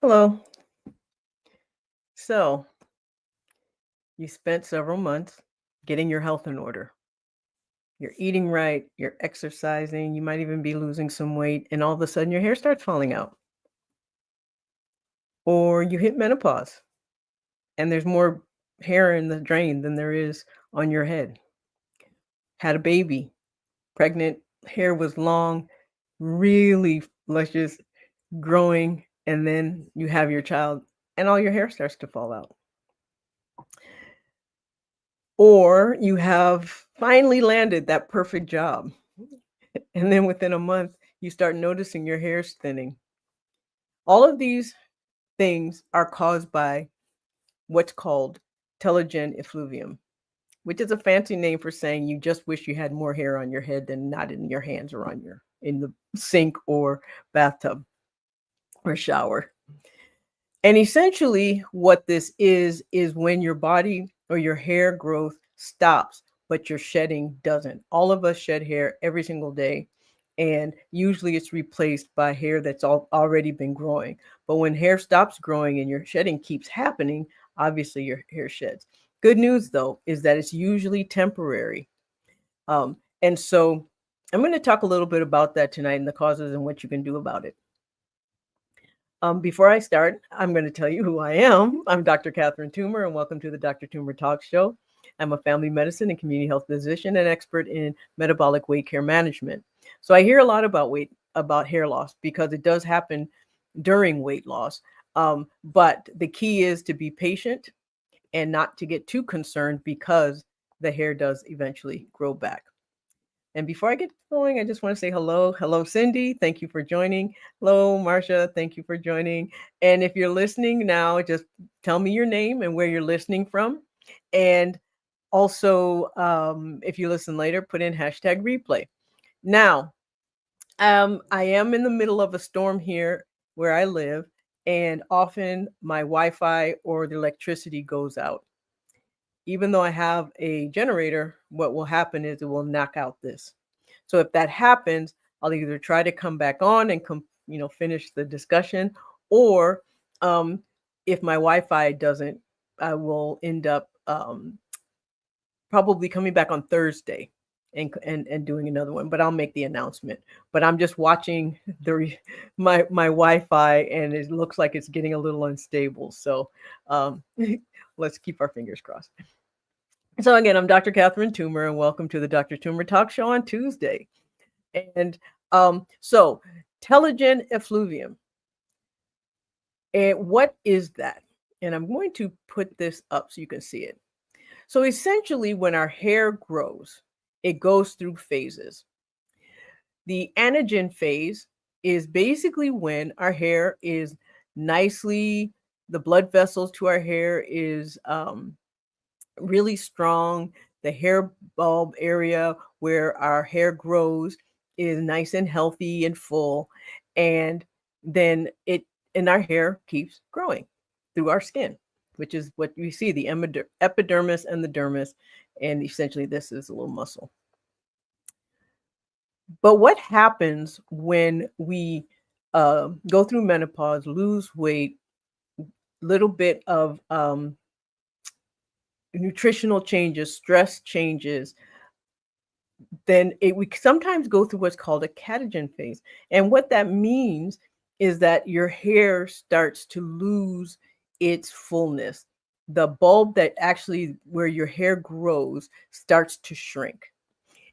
Hello. So, you spent several months getting your health in order. You're eating right, you're exercising, you might even be losing some weight, and all of a sudden your hair starts falling out. Or you hit menopause and there's more hair in the drain than there is on your head. Had a baby, pregnant, hair was long, really luscious, growing, and then you have your child and all your hair starts to fall out. Or you have finally landed that perfect job. And then within a month, you start noticing your hair's thinning. All of these things are caused by what's called telogen effluvium, which is a fancy name for saying you just wish you had more hair on your head than not in your hands or in the sink or bathtub or shower. And essentially what this is when your body or your hair growth stops, but your shedding doesn't. All of us shed hair every single day. And usually it's replaced by hair that's already been growing. But when hair stops growing and your shedding keeps happening, obviously your hair sheds. Good news, though, is that it's usually temporary. And so I'm going to talk a little bit about that tonight and the causes and what you can do about it. Before I start, I'm going to tell you who I am. I'm Dr. Catherine Toomer, and welcome to the Dr. Toomer Talk Show. I'm a family medicine and community health physician and expert in metabolic weight care management. So I hear a lot about hair loss because it does happen during weight loss. But the key is to be patient and not to get too concerned because the hair does eventually grow back. And before I get going, I just want to say hello. Hello, Cindy. Thank you for joining. Hello, Marcia. Thank you for joining. And if you're listening now, just tell me your name and where you're listening from. And also, if you listen later, put in hashtag replay. Now, I am in the middle of a storm here where I live, and often my Wi-Fi or the electricity goes out. Even though I have a generator, what will happen is it will knock out this. So if that happens, I'll either try to come back on and finish the discussion, or if my Wi-Fi doesn't, I will end up probably coming back on Thursday and doing another one. But I'll make the announcement. But I'm just watching my Wi-Fi, and it looks like it's getting a little unstable. So let's keep our fingers crossed. So again, I'm Dr. Catherine Toomer, and welcome to the Dr. Toomer Talk Show on Tuesday. And so Telogen Effluvium. And what is that? And I'm going to put this up so you can see it. So essentially, when our hair grows, it goes through phases. The anagen phase is basically when our hair is the blood vessels to our hair is really strong. The hair bulb area where our hair grows is nice and healthy and full. And then our hair keeps growing through our skin, which is what you see, the epidermis and the dermis. And essentially this is a little muscle. But what happens when we go through menopause, lose weight, little bit of nutritional changes, stress changes, then we sometimes go through what's called a catagen phase. And what that means is that your hair starts to lose its fullness. The bulb that actually where your hair grows starts to shrink.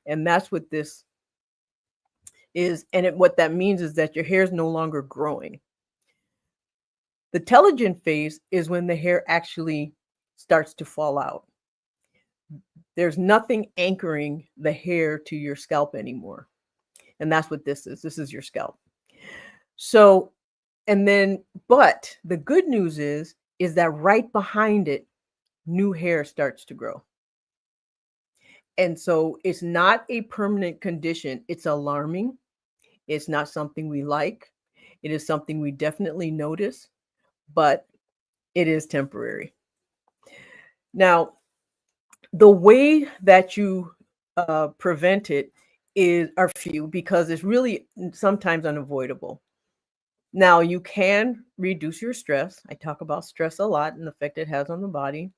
And that's what this is. And what that means is that your hair is no longer growing. The telogen phase is when the hair actually starts to fall out. There's nothing anchoring the hair to your scalp anymore. And that's what this is. This is your scalp. So, but the good news is that right behind it, new hair starts to grow. And so it's not a permanent condition. It's alarming. It's not something we like. It is something we definitely notice, but it is temporary. Now, the way that you prevent it are few, because it's really sometimes unavoidable. Now, you can reduce your stress. I talk about stress a lot and the effect it has on the body.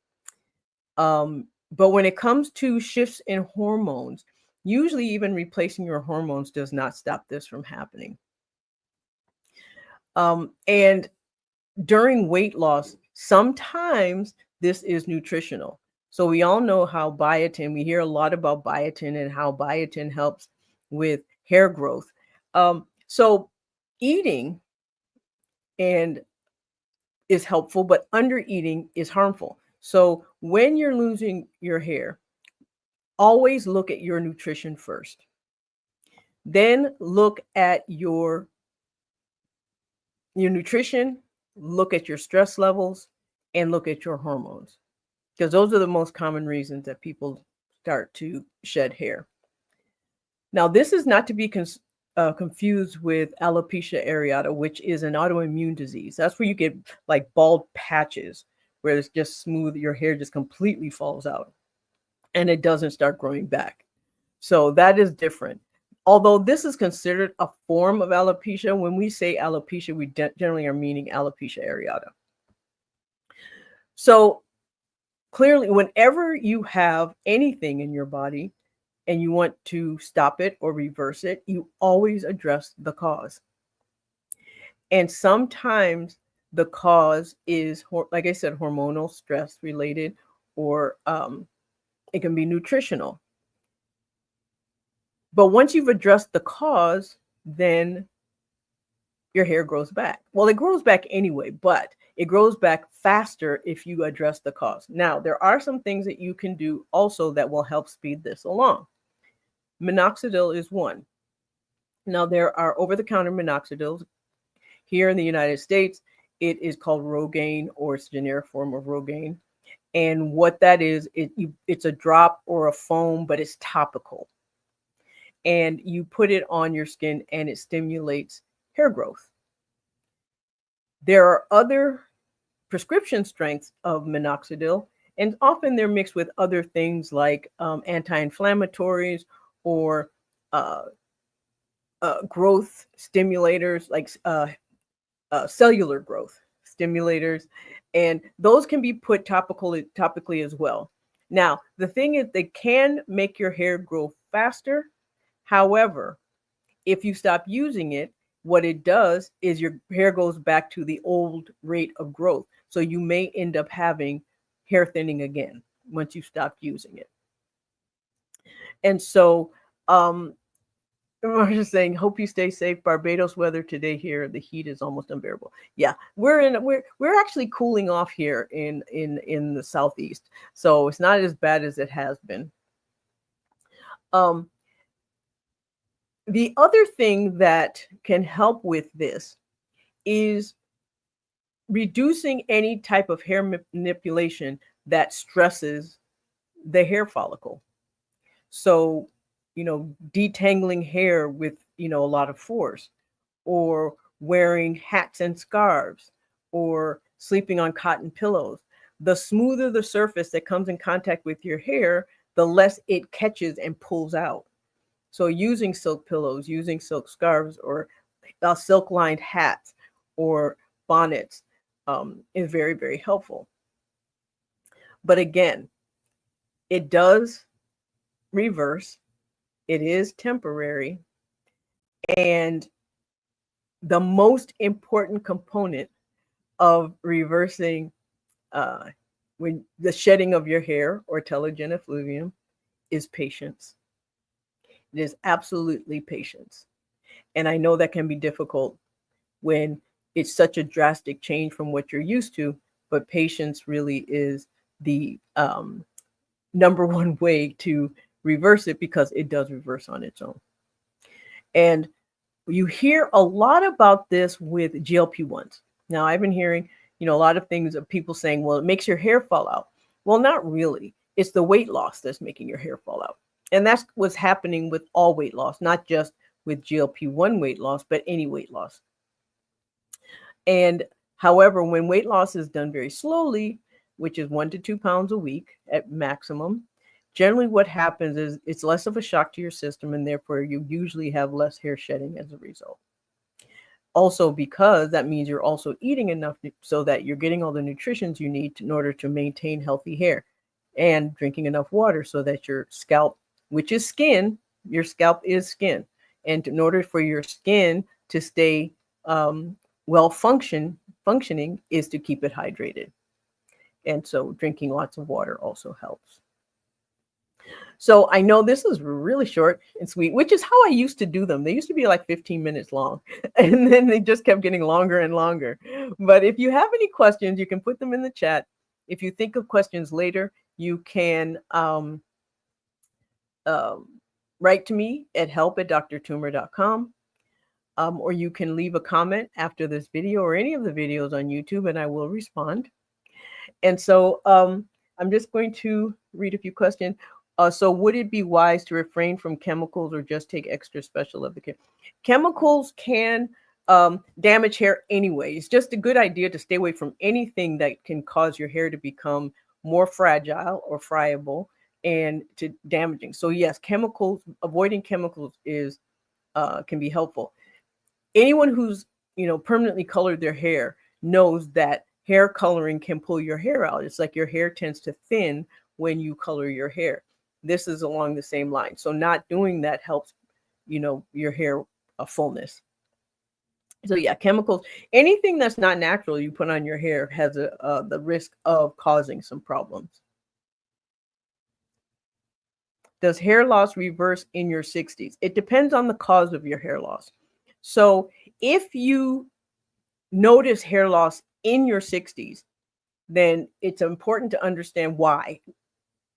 But when it comes to shifts in hormones, usually even replacing your hormones does not stop this from happening. And during weight loss, sometimes this is nutritional. So we all know how biotin, we hear a lot about biotin and how biotin helps with hair growth. So eating and is helpful, but under eating is harmful. So when you're losing your hair, always look at your nutrition first. Then look at your nutrition, look at your stress levels, and look at your hormones, because those are the most common reasons that people start to shed hair. Now, this is not to be confused with alopecia areata, which is an autoimmune disease. That's where you get like bald patches, where it's just smooth, your hair just completely falls out and it doesn't start growing back. So that is different. Although this is considered a form of alopecia, when we say alopecia, we generally are meaning alopecia areata. So clearly, whenever you have anything in your body and you want to stop it or reverse it, you always address the cause. And sometimes the cause is, like I said, hormonal, stress related, or it can be nutritional. But once you've addressed the cause, then your hair grows back. Well, it grows back anyway, but it grows back faster if you address the cause. Now, there are some things that you can do also that will help speed this along. Minoxidil is one. Now, there are over-the-counter minoxidils. Here in the United States, it is called Rogaine, or it's a generic form of Rogaine. And what that is, it's a drop or a foam, but it's topical. And you put it on your skin and it stimulates hair growth. There are other prescription strengths of minoxidil, and often they're mixed with other things like anti-inflammatories or growth stimulators, like cellular growth stimulators, and those can be put topically as well. Now, the thing is, they can make your hair grow faster. However, if you stop using it, what it does is your hair goes back to the old rate of growth. So you may end up having hair thinning again once you stop using it. And so I was just saying, hope you stay safe. Barbados weather today here, the heat is almost unbearable. Yeah, we're actually cooling off here in the southeast. So it's not as bad as it has been. The other thing that can help with this is reducing any type of hair manipulation that stresses the hair follicle. So, detangling hair with, a lot of force, or wearing hats and scarves, or sleeping on cotton pillows. The smoother the surface that comes in contact with your hair, the less it catches and pulls out. So using silk pillows, using silk scarves, or silk-lined hats or bonnets is very, very helpful. But again, it does reverse. It is temporary. And the most important component of reversing when the shedding of your hair, or telogen effluvium, is patience. It is absolutely patience. And I know that can be difficult when it's such a drastic change from what you're used to, but patience really is the number one way to reverse it, because it does reverse on its own. And you hear a lot about this with GLP-1s. Now, I've been hearing, a lot of things of people saying, well, it makes your hair fall out. Well, not really. It's the weight loss that's making your hair fall out. And that's what's happening with all weight loss, not just with GLP-1 weight loss, but any weight loss. And however, when weight loss is done very slowly, which is 1 to 2 pounds a week at maximum, generally what happens is it's less of a shock to your system, and therefore you usually have less hair shedding as a result. also because that means you're also eating enough so that you're getting all the nutrients you need in order to maintain healthy hair, and drinking enough water so that your scalp, which is skin, your scalp is skin. And in order for your skin to stay functioning is to keep it hydrated. And so drinking lots of water also helps. So I know this is really short and sweet, which is how I used to do them. They used to be like 15 minutes long, and then they just kept getting longer and longer. But if you have any questions, you can put them in the chat. If you think of questions later, you can write to me at help@drtumor.com, or you can leave a comment after this video or any of the videos on YouTube, and I will respond. And so I'm just going to read a few questions. So would it be wise to refrain from chemicals or just take extra special of the care? Chemicals can damage hair anyway. It's just a good idea to stay away from anything that can cause your hair to become more fragile or friable and to damaging. So yes, avoiding chemicals is can be helpful. Anyone who's permanently colored their hair knows that hair coloring can pull your hair out. It's like your hair tends to thin when you color your hair. This is along the same line. So not doing that helps, your hair fullness. So yeah, chemicals, anything that's not natural you put on your hair has the risk of causing some problems. Does hair loss reverse in your 60s? It depends on the cause of your hair loss. So if you notice hair loss in your 60s, then it's important to understand why.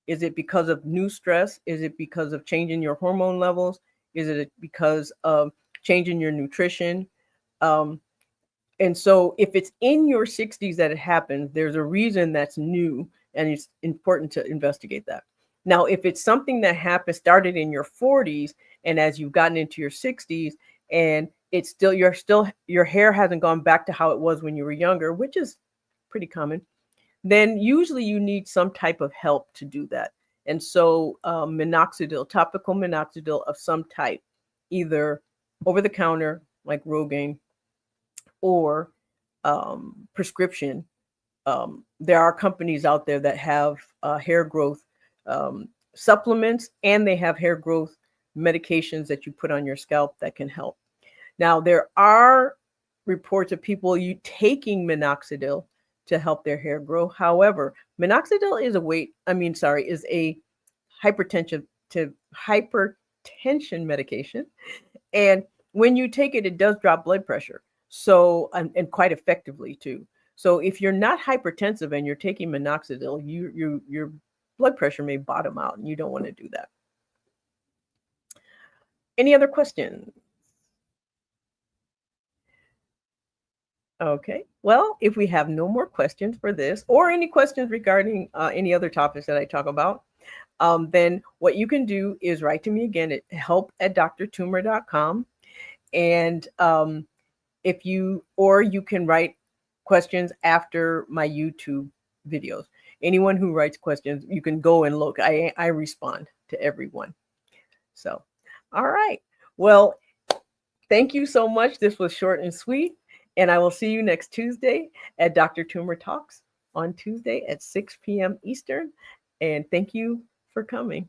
Is it because of new stress? Is it because of changing your hormone levels? Is it because of changing your nutrition? And so if it's in your 60s that it happens, there's a reason that's new, and it's important to investigate that. Now, if it's something that started in your 40s, and as you've gotten into your 60s, and it's still your hair hasn't gone back to how it was when you were younger, which is pretty common, then usually you need some type of help to do that. And so minoxidil, topical minoxidil of some type, either over the counter like Rogaine or prescription. There are companies out there that have hair growth supplements, and they have hair growth medications that you put on your scalp that can help. Now, there are reports of people taking minoxidil to help their hair grow. However, minoxidil is a hypertension medication. And when you take it, it does drop blood pressure. So, and quite effectively too. So if you're not hypertensive and you're taking minoxidil, your blood pressure may bottom out, and you don't want to do that. Any other questions? Okay, well, if we have no more questions for this, or any questions regarding any other topics that I talk about, then what you can do is write to me again at help@drtumor.com. And you can write questions after my YouTube videos. Anyone who writes questions, you can go and look. I respond to everyone. So, all right. Well, thank you so much. This was short and sweet. And I will see you next Tuesday at Dr. Tumor Talks on Tuesday at 6 p.m. Eastern. And thank you for coming.